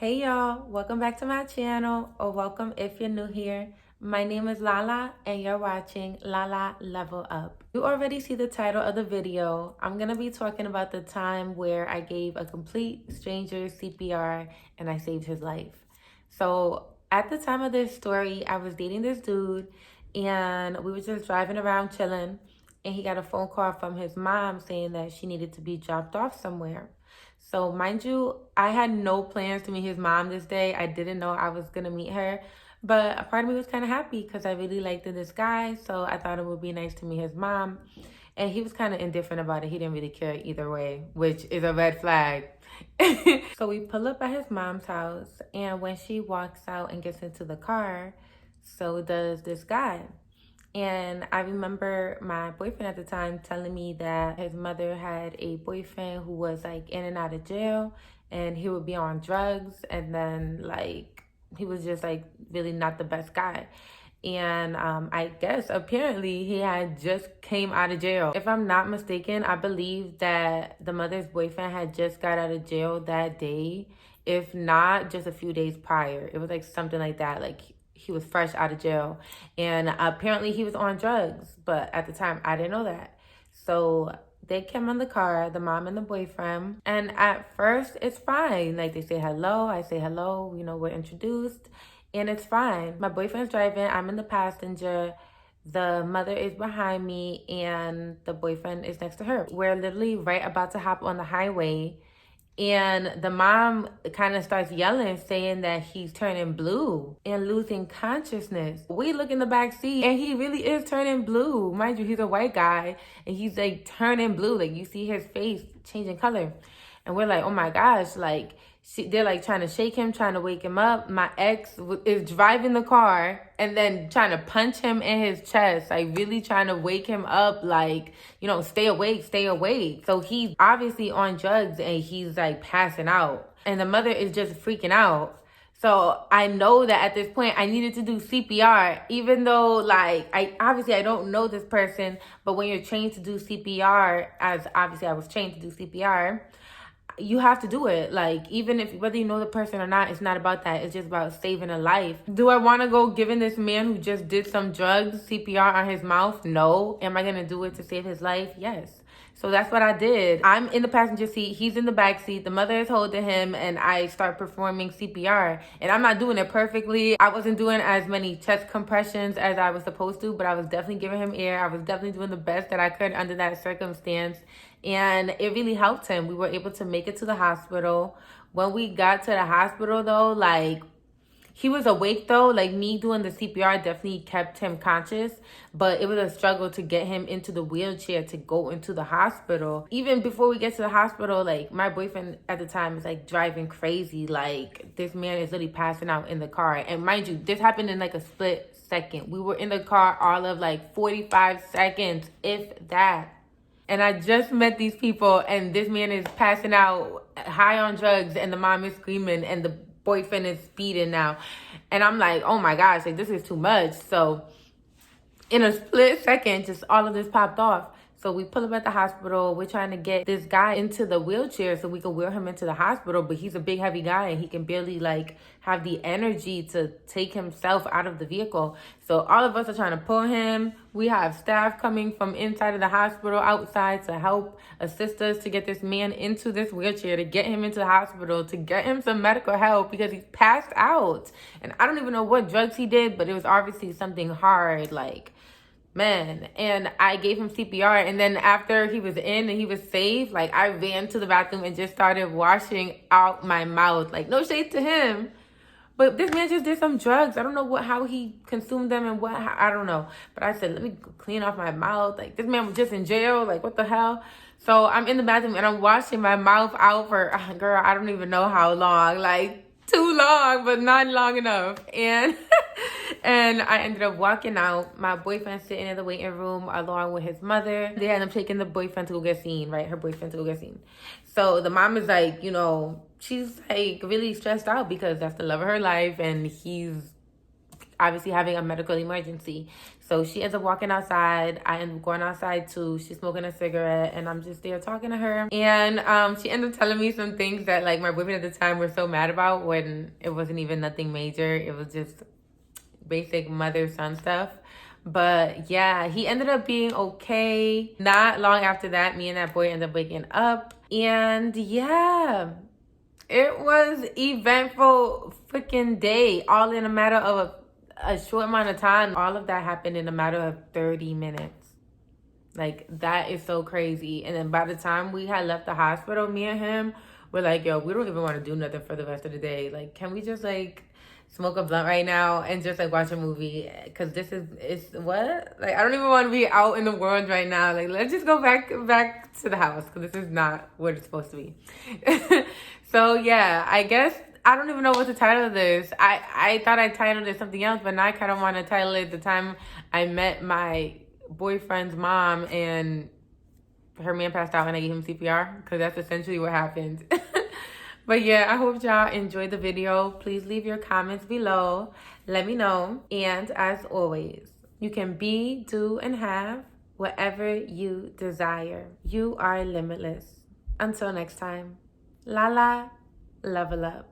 Hey y'all, welcome back to my channel, or welcome if you're new here. My name is Lala and you're watching LALA Level Up. You already see the title of the video. I'm gonna be talking about the time where I gave a complete stranger CPR and I saved his life. So at the time of this story, I was dating this dude and we were just driving around chilling, and he got a phone call from his mom saying that she needed to be dropped off somewhere. So mind you, I had no plans to meet his mom this day. I didn't know I was gonna meet her, but a part of me was kind of happy because I really liked this guy. So I thought it would be nice to meet his mom. And he was kind of indifferent about it. He didn't really care either way, which is a red flag. So we pull up at his mom's house, and when she walks out and gets into the car, so does this guy. And I remember my boyfriend at the time telling me that his mother had a boyfriend who was like in and out of jail, and he would be on drugs, and then like he was just like really not the best guy. And I guess apparently he had just came out of jail. If I'm not mistaken, I believe that the mother's boyfriend had just got out of jail that day, if not just a few days prior. It was like something like that. Like he was fresh out of jail, and apparently he was on drugs, but at the time I didn't know that. So they came in the car, the mom and the boyfriend, and at first it's fine. Like they say hello, I say hello, we're introduced, and it's fine. My boyfriend's driving, I'm in the passenger, the mother is behind me, and the boyfriend is next to her. We're literally right about to hop on the highway, and the mom kind of starts yelling, saying that he's turning blue and losing consciousness. We look in the back seat, and he really is turning blue. Mind you, he's a white guy, and he's like turning blue. Like you see his face changing color. And we're like, oh my gosh, like they're like trying to shake him, trying to wake him up. My ex is driving the car and then trying to punch him in his chest, like really trying to wake him up, like, stay awake, stay awake. So he's obviously on drugs and he's like passing out. And the mother is just freaking out. So I know that at this point I needed to do CPR, even though like I don't know this person, but when you're trained to do CPR, as obviously I was trained to do CPR, you have to do it. Like, even if whether you know the person or not, it's not about that. It's just about saving a life. Do I want to go giving this man who just did some drugs CPR on his mouth? No. Am I gonna do it to save his life? Yes. So that's what I did. I'm in the passenger seat, he's in the back seat, the mother is holding him, and I start performing CPR. And I'm not doing it perfectly. I wasn't doing as many chest compressions as I was supposed to, but I was definitely giving him air. I was definitely doing the best that I could under that circumstance. And it really helped him. We were able to make it to the hospital. When we got to the hospital though, like, he was awake though. Like, me doing the CPR definitely kept him conscious, but it was a struggle to get him into the wheelchair to go into the hospital. Even before we get to the hospital, like, my boyfriend at the time is like driving crazy. Like, this man is literally passing out in the car. And mind you, this happened in like a split second. We were in the car all of like 45 seconds, if that. And I just met these people, and this man is passing out high on drugs, and the mom is screaming, and the boyfriend is speeding now. And I'm like, oh my gosh, like, this is too much. So in a split second, just all of this popped off. So we pull up at the hospital. We're trying to get this guy into the wheelchair so we can wheel him into the hospital. But he's a big, heavy guy, and he can barely like have the energy to take himself out of the vehicle. So all of us are trying to pull him. We have staff coming from inside of the hospital outside to help assist us to get this man into this wheelchair, to get him into the hospital, to get him some medical help because he's passed out. And I don't even know what drugs he did, but it was obviously something hard, like, man. And I gave him CPR, and then after he was in and he was safe, like, I ran to the bathroom and just started washing out my mouth. Like, no shade to him, but this man just did some drugs. I don't know how he consumed them and I don't know. But I said, let me clean off my mouth. Like, this man was just in jail. Like, what the hell? So I'm in the bathroom and I'm washing my mouth out for, girl, I don't even know how long. Like, too long, but not long enough. And and I ended up walking out. My boyfriend sitting in the waiting room along with his mother. They ended up taking the boyfriend to go get seen, right? Her boyfriend to go get seen. So the mom is like, she's like really stressed out because that's the love of her life, and he's obviously having a medical emergency. So she ends up walking outside. I end up going outside too. She's smoking a cigarette and I'm just there talking to her. And she ended up telling me some things that like my boyfriend at the time were so mad about when it wasn't even nothing major. It was just basic mother-son stuff. But yeah, he ended up being okay. Not long after that, me and that boy ended up waking up. And yeah, it was eventful freaking day, all in a matter of a short amount of time. All of that happened in a matter of 30 minutes. Like, that is so crazy. And then by the time we had left the hospital, me and him were like, yo, we don't even want to do nothing for the rest of the day. Like, can we just like smoke a blunt right now and just like watch a movie? Because this is what? Like, I don't even want to be out in the world right now. Like, let's just go back to the house, because this is not what it's supposed to be. So yeah, I guess I don't even know what to title this. I thought I titled it something else, but now I kind of want to title it The Time I Met My Boyfriend's Mom and her man passed out and I gave him CPR, because that's essentially what happened. But yeah, I hope y'all enjoyed the video. Please leave your comments below. Let me know. And as always, you can be, do, and have whatever you desire. You are limitless. Until next time, LALA level up.